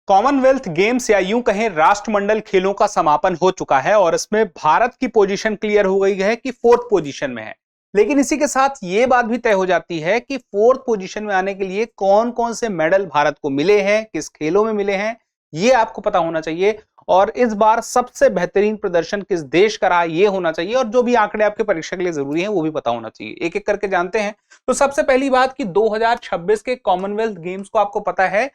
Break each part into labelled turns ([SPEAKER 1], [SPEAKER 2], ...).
[SPEAKER 1] Commonwealth games या यूं कहें राष्ट्रमंडल खेलों का समापन हो चुका है और इसमें भारत की पोजीशन क्लियर हो गई है कि फोर्थ पोजीशन में है। लेकिन इसी के साथ यह बात भी तय हो जाती है कि फोर्थ पोजीशन में आने के लिए कौन कौन से मेडल भारत को मिले हैं, किस खेलों में मिले हैं, यह आपको पता होना चाहिए। और इस बार सबसे बेहतरीन प्रदर्शन किस देश का रहा यह होना चाहिए, और जो भी आंकड़े आपके परीक्षा के लिए जरूरी हैं वो भी पता होना चाहिए। एक एक करके जानते हैं। तो सबसे पहली बात कि 2026 के कॉमनवेल्थ गेम्स को आपको पता है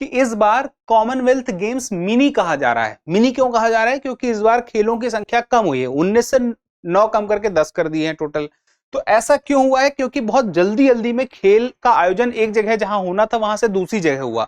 [SPEAKER 1] कि इस बार कॉमनवेल्थ गेम्स मिनी कहा जा रहा है। मिनी क्यों कहा जा रहा है? क्योंकि इस बार खेलों की संख्या कम हुई है, 19 से 9 कम करके 10 कर दिए हैं टोटल। तो ऐसा क्यों हुआ है? क्योंकि बहुत जल्दी जल्दी में खेल का आयोजन एक जगह जहां होना था वहां से दूसरी जगह हुआ।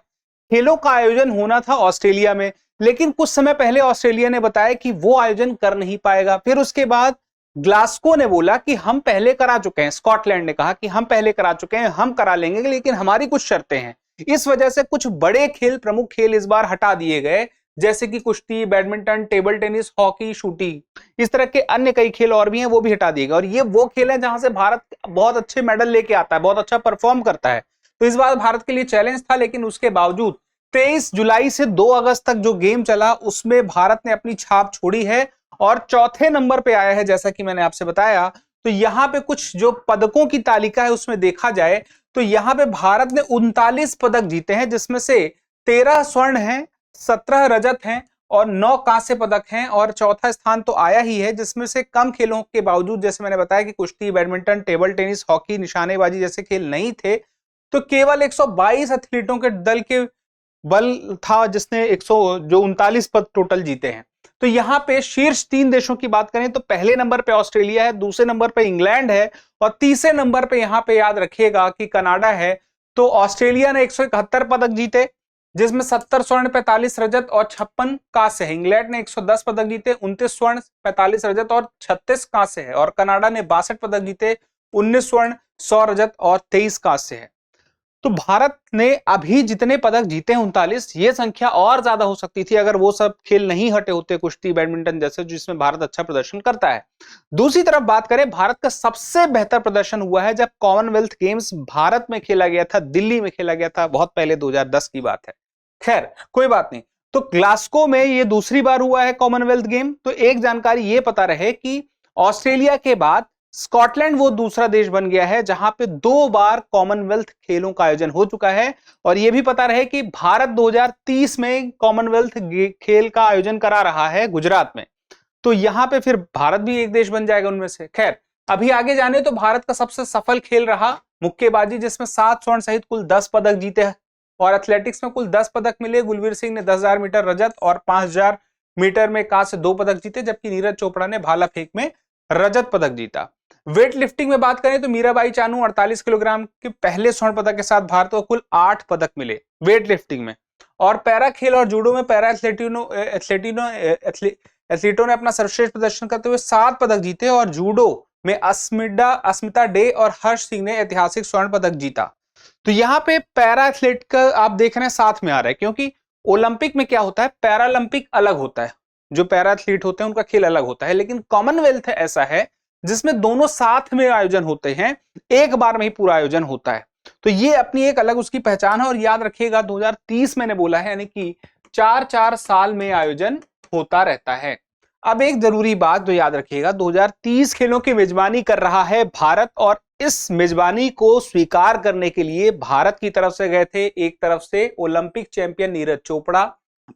[SPEAKER 1] खेलों का आयोजन होना था ऑस्ट्रेलिया में, लेकिन कुछ समय पहले ऑस्ट्रेलिया ने बताया कि वो आयोजन कर नहीं पाएगा। फिर उसके बाद ग्लासगो ने बोला कि हम पहले करा चुके हैं, स्कॉटलैंड ने कहा कि हम पहले करा चुके हैं, हम करा लेंगे, लेकिन हमारी कुछ शर्तें हैं। इस वजह से कुछ बड़े खेल, प्रमुख खेल इस बार हटा दिए गए, जैसे कि कुश्ती, badminton, table tennis, hockey, shooting, इस तरह के अन्य कई खेल और भी हैं, वो भी हटा दिए गए। और ये वो खेल हैं जहां से भारत बहुत अच्छे मेडल लेके आता है, बहुत अच्छा परफॉर्म करता है। तो इस बार भारत के लिए चैलेंज था, लेकिन उसके बावजूद 23 जुलाई से 2 अगस्त तक जो गेम चला उसमें भारत ने अपनी छाप छोड़ी है और चौथे नंबर पे आया है, जैसा कि मैंने आपसे बताया। तो यहां पे कुछ जो पदकों की तालिका है उसमें देखा जाए तो यहां पे भारत ने 39 पदक जीते हैं, जिसमें से 13 स्वर्ण हैं, 17 रजत हैं और 9 कांस्य पदक हैं। और चौथा स्थान तो आया ही है, जिसमें से कम खेलों के बावजूद, जैसे मैंने बताया कि कुश्ती, बैडमिंटन, टेबल टेनिस, हॉकी, निशानेबाजी जैसे खेल नहीं थे, तो केवल 122 एथलीटों के दल के बल था जिसने 39 पद टोटल जीते हैं। तो यहां पे शीर्ष 3 देशों की बात करें तो पहले नंबर पे ऑस्ट्रेलिया है, दूसरे नंबर पे इंग्लैंड है और तीसरे नंबर पे यहां पे याद रखिएगा कि कनाडा है। तो ऑस्ट्रेलिया ने 171 पदक जीते, जिसमें 70 स्वर्ण, 45 रजत और 56 कांस्य है। इंग्लैंड ने 110 पदक जीते, 29 स्वर्ण, 45 रजत और 36 कांस्य है। और कनाडा ने 62 पदक जीते, 19 स्वर्ण, 100 रजत और 23 कांस्य है। तो भारत ने अभी जितने पदक जीते हैं 39, ये संख्या और ज्यादा हो सकती थी अगर वो सब खेल नहीं हटे होते, कुश्ती, बैडमिंटन जैसे, जिसमें भारत अच्छा प्रदर्शन करता है। दूसरी तरफ बात करें, भारत का सबसे बेहतर प्रदर्शन हुआ है जब कॉमनवेल्थ गेम्स भारत में खेला गया था, दिल्ली में खेला गया था, बहुत पहले 2010 की बात है। खैर कोई बात नहीं। तो ग्लासगो में ये दूसरी बार हुआ है कॉमनवेल्थ गेम। तो एक जानकारी ये पता रहे कि ऑस्ट्रेलिया के बाद स्कॉटलैंड वो दूसरा देश बन गया है जहां पे 2 बार कॉमनवेल्थ खेलों का आयोजन हो चुका है। और यह भी पता रहे कि भारत 2030 में कॉमनवेल्थ खेल का आयोजन करा रहा है गुजरात में। तो यहां पे फिर भारत भी एक देश बन जाएगा उनमें से। खैर अभी आगे जाने तो भारत का सबसे सफल खेल रहा मुक्केबाजी, जिसमें 7 स्वर्ण सहित कुल 10 पदक जीते हैं। और एथलेटिक्स में कुल 10 पदक मिले। गुलवीर सिंह ने 10,000 मीटर रजत और 5,000 मीटर में कांस्य 2 पदक जीते, जबकि नीरज चोपड़ा ने भाला फेंक में रजत पदक जीता। वेट लिफ्टिंग में बात करें तो मीराबाई चानू 48 किलोग्राम के पहले स्वर्ण पदक के साथ भारत को कुल 8 पदक मिले वेट लिफ्टिंग में। और पैरा खेल और जूडो में पैरा एथलीटों ने अपना सर्वश्रेष्ठ प्रदर्शन करते हुए 7 पदक जीते। और जूडो में अस्मिता डे और हर्ष सिंह ने ऐतिहासिक स्वर्ण पदक जीता। तो यहाँ पे पैरा एथलीट का आप देख रहे हैं साथ में आ रहा है, क्योंकि ओलंपिक में क्या होता है, पैरालंपिक अलग होता है, जो पैरा एथलीट होते हैं उनका खेल अलग होता है। लेकिन कॉमनवेल्थ ऐसा है जिसमें दोनों साथ में आयोजन होते हैं, एक बार में ही पूरा आयोजन होता है। तो ये अपनी एक अलग उसकी पहचान है। और याद रखिएगा 2030 मैंने बोला है, यानी कि 4-4 साल में आयोजन होता रहता है। अब एक जरूरी बात जो याद रखिएगा, 2030 खेलों की मेजबानी कर रहा है भारत। और इस मेजबानी को स्वीकार करने के लिए भारत की तरफ से गए थे, एक तरफ से ओलंपिक चैंपियन नीरज चोपड़ा,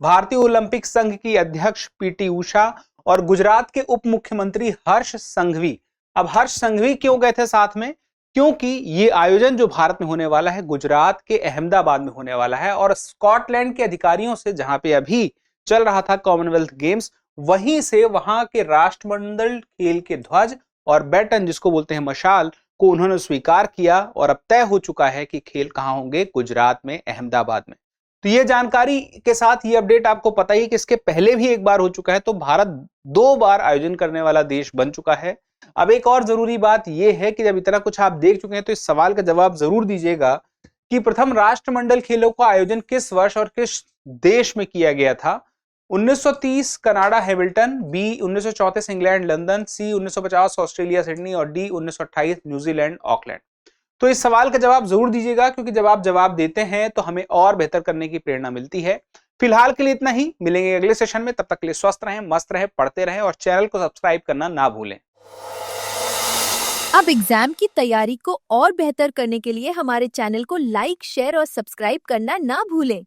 [SPEAKER 1] भारतीय ओलंपिक संघ की अध्यक्ष पीटी उषा और गुजरात के उप मुख्यमंत्री हर्ष संघवी। अब हर्ष संघवी क्यों गए थे साथ में? क्योंकि ये आयोजन जो भारत में होने वाला है गुजरात के अहमदाबाद में होने वाला है। और स्कॉटलैंड के अधिकारियों से, जहां पे अभी चल रहा था कॉमनवेल्थ गेम्स, वहीं से वहां के राष्ट्रमंडल खेल के ध्वज और बैटन, जिसको बोलते हैं मशाल, को उन्होंने स्वीकार किया। और अब तय हो चुका है कि खेल कहां होंगे, गुजरात में, अहमदाबाद में। तो ये जानकारी के साथ ये अपडेट आपको पता ही कि इसके पहले भी एक बार हो चुका है। तो भारत 2 बार आयोजन करने वाला देश बन चुका है। अब एक और जरूरी बात यह है कि जब इतना कुछ आप देख चुके हैं तो इस सवाल का जवाब जरूर दीजिएगा कि प्रथम राष्ट्रमंडल खेलों का आयोजन किस वर्ष और किस देश में किया गया था। 1930 Canada Hamilton, B 1934 England London, C 1950 Australia Sydney और डी 1928 न्यूजीलैंड ऑकलैंड। तो इस सवाल का जवाब जरूर दीजिएगा, क्योंकि जब आप जवाब देते हैं तो हमें और बेहतर करने की प्रेरणा मिलती है। फिलहाल के लिए इतना ही, मिलेंगे अगले सेशन में। तब तक के लिए स्वस्थ रहें, मस्त रहें, पढ़ते रहें और चैनल को सब्सक्राइब करना ना भूलें।
[SPEAKER 2] अब एग्जाम की तैयारी को और बेहतर करने के लिए हमारे चैनल को लाइक, शेयर और सब्सक्राइब करना ना भूलें।